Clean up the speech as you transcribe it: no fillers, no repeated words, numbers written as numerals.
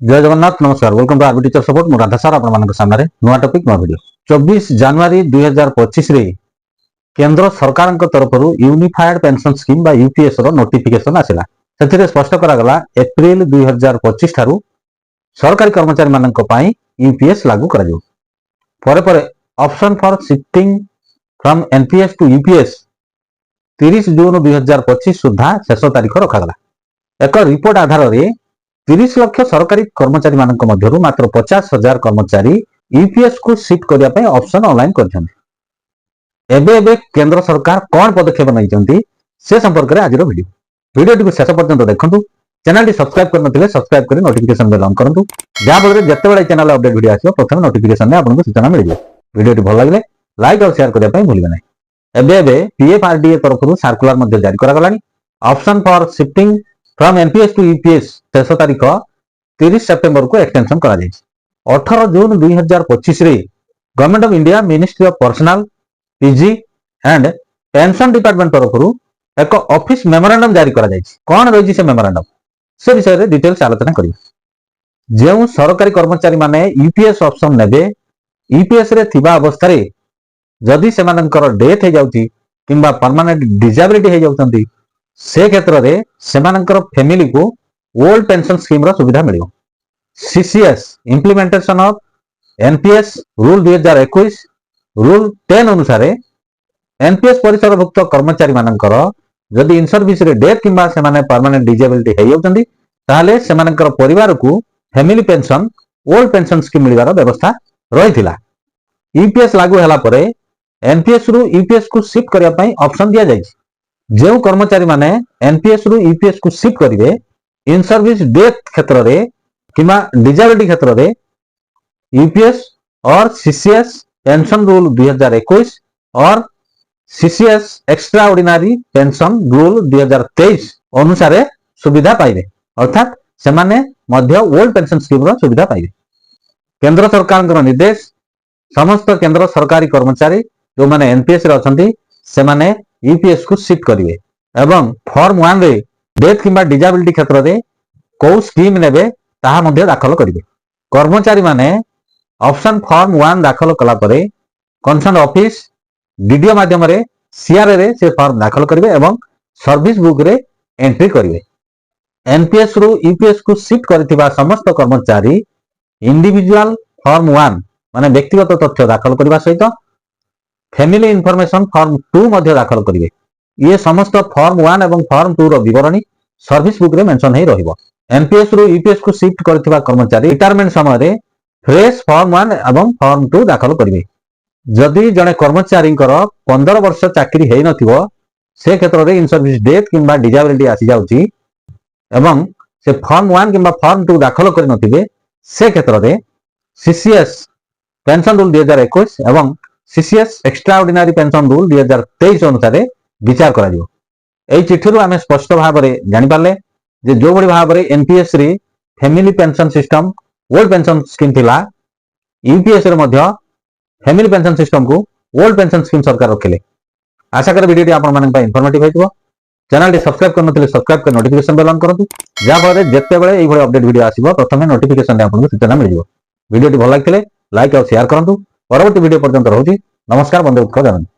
जय जगन्नाथ नमस्कार welcome to RB teacher support मु राधा सार आपण सामने नुआ टॉपिक नुआ वीडियो 24 जनवरी 2025 रे केंद्र सरकार तरफ यूनिफाइड पेंशन स्कीम बा यूपीएस रो नोटिफिकेशन आसिला सेथिरे स्पष्ट करा गला एप्रिल 2025 ठारू सरकारी कर्मचारी मानक पई यूपीएस लागू करा जो परे परे option for shifting from NPS to UPS 30 जून 2025 सुधा शेष तारीख रखा गला एक रिपोर्ट आधार रे 30 लाख सरकारी कर्मचारी मानक मध्यरु मात्र 50,000 कर्मचारी यूपीएस को शिफ्ट करिया पय ऑप्शन ऑनलाइन करछन। एबे केंद्र सरकार कोन पदक्षेप नैचंती से संपर्क रे आजिरो वीडियो को शेष पर्यंत देखंतु। चैनल टी सब्सक्राइब करनथिले सब्सक्राइब करी नोटिफिकेशन बेल ऑन करंतु जा फल रे जत्ते बेले चैनल अपडेट वीडियो आसीबो प्रथम नोटिफिकेशन ने आपनको सूचना मिल जाय। वीडियो टी भल लागले लाइक और शेयर करिया पय भूलिबे नै। एबे पीएफआरडीए तरफ सर्कुलर मध्ये जारी करा गलानी option for shifting from NPS to UPS शेष तारीख 30 सेप्टेम्बर को एक्सटेंशन करा जायछि। 18 जून 2025 रे government of India ministry of personal PG and pension department तरफ एक ऑफिस मेमोरेंडम जारी करा जायछि। कोन रहिछि से मेमोरेंडम से विषय रे डिटेल्स आलोचना करियो। जेउ सरकारी कर्मचारी माने यूपीएस ऑप्शन नेबे यूपीएस रे थिबा अवस्था रे जदि सेमानकर डेथ हे जाउति किंबा परमानेंट डिसेबिलिटी हे जाउतंती से क्षेत्र रे सेमानकर फैमिली को ओल्ड पेंशन स्कीम रो सुविधा मिलियो। CCS implementation of NPS rule 2021 rule 10 अनुसार एनपीएस परिसरभुक्त कर्मचारी मानकर जदि इन सर्विस रे डेथ किंबा सेमाने परमानेंट डिसेबिलिटी हे जाउतंती ताले सेमानकर परिवार को family pension old pension scheme मिलिबार व्यवस्था रहिथिला। यूपीएस लागू हला परे एनपीएस रु यूपीएस को शिफ्ट करिया पई ऑप्शन दिया जायछि। जो कर्मचारी माने एनपीएस रु यूपीएस को शिफ्ट करिवे इन सर्विस डेथ क्षेत्र रे किमा डिसेबिलिटी क्षेत्र रे यूपीएस और सीसीएस पेंशन रूल 2021 और CCS extra ordinary pension rule 2023 अनुसार सुविधा पाइबे अर्थात सेमाने मध्य ओल्ड पेंशन स्कीम रो सुविधा पाइबे। केंद्र सरकार निर्देश समस्त केंद्र सरकारी कर्मचारी जो माने एनपीएस रे अछंती सेमाने यूपीएस को शिफ्ट करिवे एवं फॉर्म 1 रे डेथ किंबा डिसेबिलिटी क्षेत्र रे को स्कीम नेबे ताहा मध्ये दाखल करिवे। कर्मचारी माने ऑप्शन फॉर्म 1 दाखल कला परे कंसर्न ऑफिस डीडीओ माध्यम रे सीआरए रे से फॉर्म दाखल करिवे एवं सर्विस बुक रे एंट्री करिवे। एनपीएस रु यूपीएस को शिफ्ट करथिबा समस्त कर्मचारी इंडिविजुअल फॉर्म 1 माने व्यक्तिगत तथ्य दाखल करबा सहित फैमिली इनफॉरमेशन फॉर्म 2 मध्ये दाखल करिवे। ये समस्त फॉर्म 1 एवं फॉर्म 2 रो विवरणी सर्विस बुक रे मेंशन हे रहिबो। एनपीएस रु यूपीएस को शिफ्ट करथिबा कर्मचारी रिटायरमेंट समय रे फ्रेश फॉर्म 1 एवं फॉर्म 2 दाखल करिवे। जदि जने कर्मचारी 15 वर्ष चाकरी हे नथिबो से क्षेत्र रे इन सर्विस डेथ किंबा डिसेबिलिटी आसी जाउची एवं से फॉर्म 1 किंबा फॉर्म 2 दाखल करि नथिबे से क्षेत्र रे सीसीएस पेंशन रूल 2021 एवं CCS extra ordinary pension rule 2023 अनुसार विचार करा जो। एई चिट्ठी रु आमे स्पष्ट भाव रे जानि पाले जे जो बडी भाव रे एनपीएस रे family pension system old pension scheme थिला यूपीएस रे मध्य फैमिली पेंशन सिस्टम को ओल्ड पेंशन स्कीम सरकार रखिले। आशा कर वीडियो आपन मानन पय इंफॉर्मेटिव होइतबो। चैनल टी सब्सक्राइब करनथिले सब्सक्राइब कर नोटिफिकेशन बेल ऑन करंतु जा फल रे जत्ते बेले एई भली अपडेट वीडियो आसीबो प्रथमे नोटिफिकेशन रे आपन सूचना मिल जिवो। वीडियो टी भल लागितले लाइक और शेयर करंतु। परवर्ती वीडियो पर्यंत रहउची नमस्कार बंदे उत्तर जानंतु।